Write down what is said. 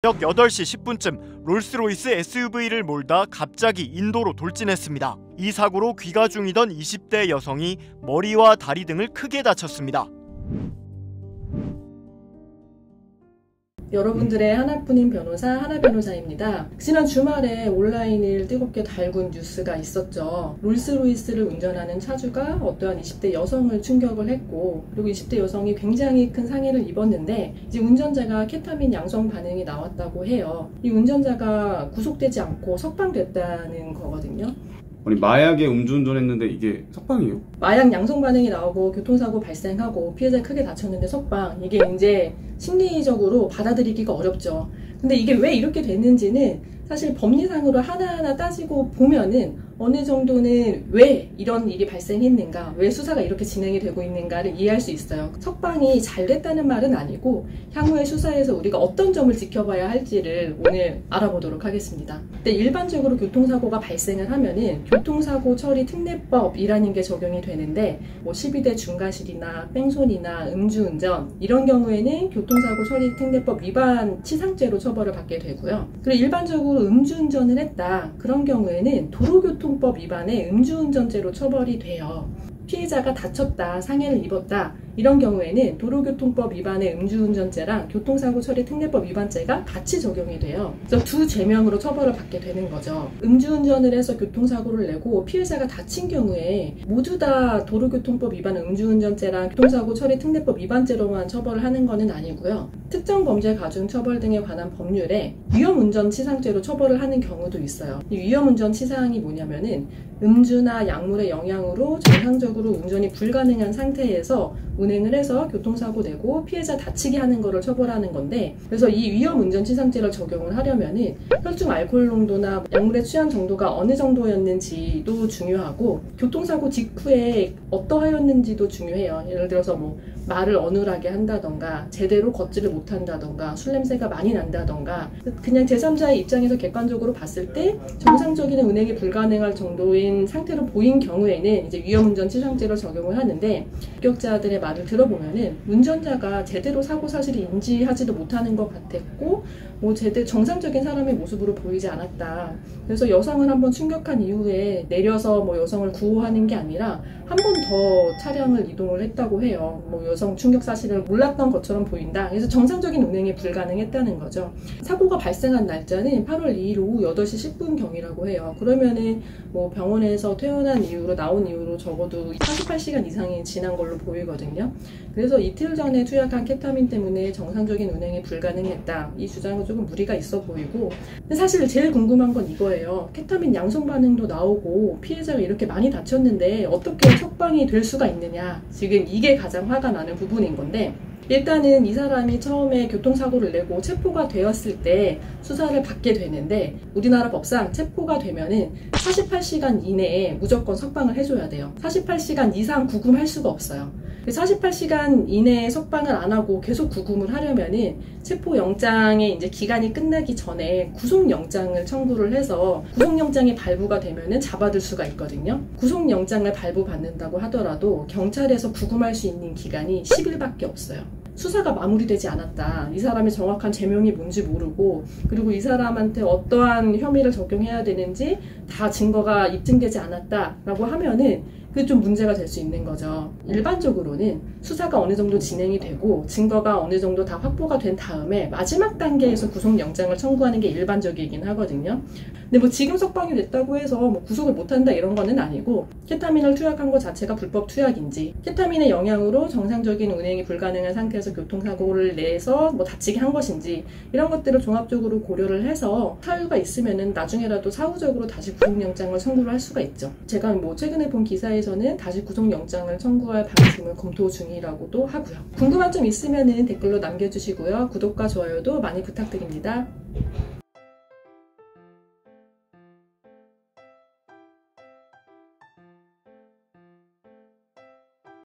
저녁 8시 10분쯤 롤스로이스 SUV를 몰다 갑자기 인도로 돌진했습니다. 이 사고로 귀가 중이던 20대 여성이 머리와 다리 등을 크게 다쳤습니다. 여러분들의 하나뿐인 변호사 하나변호사입니다. 지난 주말에 온라인을 뜨겁게 달군 뉴스가 있었죠. 롤스로이스를 운전하는 차주가 어떠한 20대 여성을 충격을 했고, 그리고 20대 여성이 굉장히 큰 상해를 입었는데, 이제 운전자가 케타민 양성 반응이 나왔다고 해요. 이 운전자가 구속되지 않고 석방됐다는 거거든요. 아니, 마약에 음주운전했는데 이게 석방이에요? 마약 양성 반응이 나오고 교통사고 발생하고 피해자 크게 다쳤는데 석방, 이게 이제 심리적으로 받아들이기가 어렵죠. 근데 이게 왜 이렇게 됐는지는 사실 법리상으로 하나하나 따지고 보면은 어느 정도는 왜 이런 일이 발생했는가, 왜 수사가 이렇게 진행이 되고 있는가를 이해할 수 있어요. 석방이 잘 됐다는 말은 아니고 향후의 수사에서 우리가 어떤 점을 지켜봐야 할지를 오늘 알아보도록 하겠습니다. 근데 일반적으로 교통사고가 발생을 하면은 교통사고 처리 특례법이라는 게 적용이 되는데, 뭐 12대 중과실이나 뺑소니나 음주운전 이런 경우에는 교통사고 처리 특례법 위반 치상죄로 처벌을 받게 되고요. 그리고 일반적으로 음주운전을 했다, 그런 경우에는 도로교통법 위반에 음주운전죄로 처벌이 돼요. 피해자가 다쳤다, 상해를 입었다, 이런 경우에는 도로교통법 위반의 음주운전죄랑 교통사고 처리 특례법 위반죄가 같이 적용이 돼요. 그래서 두 죄명으로 처벌을 받게 되는 거죠. 음주운전을 해서 교통사고를 내고 피해자가 다친 경우에 모두 다 도로교통법 위반 음주운전죄랑 교통사고 처리 특례법 위반죄로만 처벌을 하는 것은 아니고요. 특정 범죄 가중 처벌 등에 관한 법률에 위험운전 치상죄로 처벌을 하는 경우도 있어요. 이 위험운전 치상이 뭐냐면은 음주나 약물의 영향으로 정상적으로 운전이 불가능한 상태에서 운행을 해서 교통사고 내고 피해자 다치게 하는 거를 처벌하는 건데, 그래서 이 위험운전 치상죄를 적용을 하려면은 혈중 알코올 농도나 약물의 취한 정도가 어느 정도였는지도 중요하고, 교통사고 직후에 어떠하였는지도 중요해요. 예를 들어서 뭐 말을 어눌하게 한다던가, 제대로 걷지를 못한다던가, 술 냄새가 많이 난다던가, 그냥 제3자의 입장에서 객관적으로 봤을 때 정상적인 운행이 불가능할 정도인 상태로 보인 경우에는 이제 위험운전 치상죄를 적용을 하는데, 합격자들의 말을 들어보면은 운전자가 제대로 사고 사실을 인지하지도 못하는 것 같았고, 뭐 제대로 정상적인 사람의 모습으로 보이지 않았다. 그래서 여성을 한번 충격한 이후에 내려서 뭐 여성을 구호하는 게 아니라 한 번 더 차량을 이동을 했다고 해요. 뭐 여성 충격 사실을 몰랐던 것처럼 보인다. 그래서 정상적인 운행이 불가능했다는 거죠. 사고가 발생한 날짜는 8월 2일 오후 8시 10분경이라고 해요. 그러면은 뭐 병원에서 퇴원한 이후로 나온 이후로 적어도 48시간 이상이 지난 걸로 보이거든요. 그래서 이틀 전에 투약한 케타민 때문에 정상적인 운행이 불가능했다, 이 주장은 조금 무리가 있어 보이고, 근데 사실 제일 궁금한 건 이거예요. 케타민 양성 반응도 나오고 피해자가 이렇게 많이 다쳤는데 어떻게 석방이 될 수가 있느냐, 지금 이게 가장 화가 나는 부분인 건데, 일단은 이 사람이 처음에 교통사고를 내고 체포가 되었을 때 수사를 받게 되는데, 우리나라 법상 체포가 되면은 48시간 이내에 무조건 석방을 해줘야 돼요. 48시간 이상 구금할 수가 없어요. 48시간 이내에 석방을 안 하고 계속 구금을 하려면은 체포영장의 이제 기간이 끝나기 전에 구속영장을 청구를 해서 구속영장이 발부가 되면은 잡아들 수가 있거든요. 구속영장을 발부받는다고 하더라도 경찰에서 구금할 수 있는 기간이 10일밖에 없어요. 수사가 마무리되지 않았다, 이 사람의 정확한 죄명이 뭔지 모르고, 그리고 이 사람한테 어떠한 혐의를 적용해야 되는지 다 증거가 입증되지 않았다라고 하면은 그게 좀 문제가 될 수 있는 거죠. 일반적으로는 수사가 어느 정도 진행이 되고 증거가 어느 정도 다 확보가 된 다음에 마지막 단계에서 구속영장을 청구하는 게 일반적이긴 하거든요. 근데 뭐 지금 석방이 됐다고 해서 뭐 구속을 못한다 이런 거는 아니고, 케타민을 투약한 것 자체가 불법 투약인지, 케타민의 영향으로 정상적인 운행이 불가능한 상태에서 교통사고를 내서 뭐 다치게 한 것인지, 이런 것들을 종합적으로 고려를 해서 사유가 있으면은 나중에라도 사후적으로 다시 구속영장을 청구를 할 수가 있죠. 제가 뭐 최근에 본 기사에서는 다시 구속영장을 청구할 방침을 검토 중이라고도 하고요. 궁금한 점 있으면은 댓글로 남겨주시고요. 구독과 좋아요도 많이 부탁드립니다.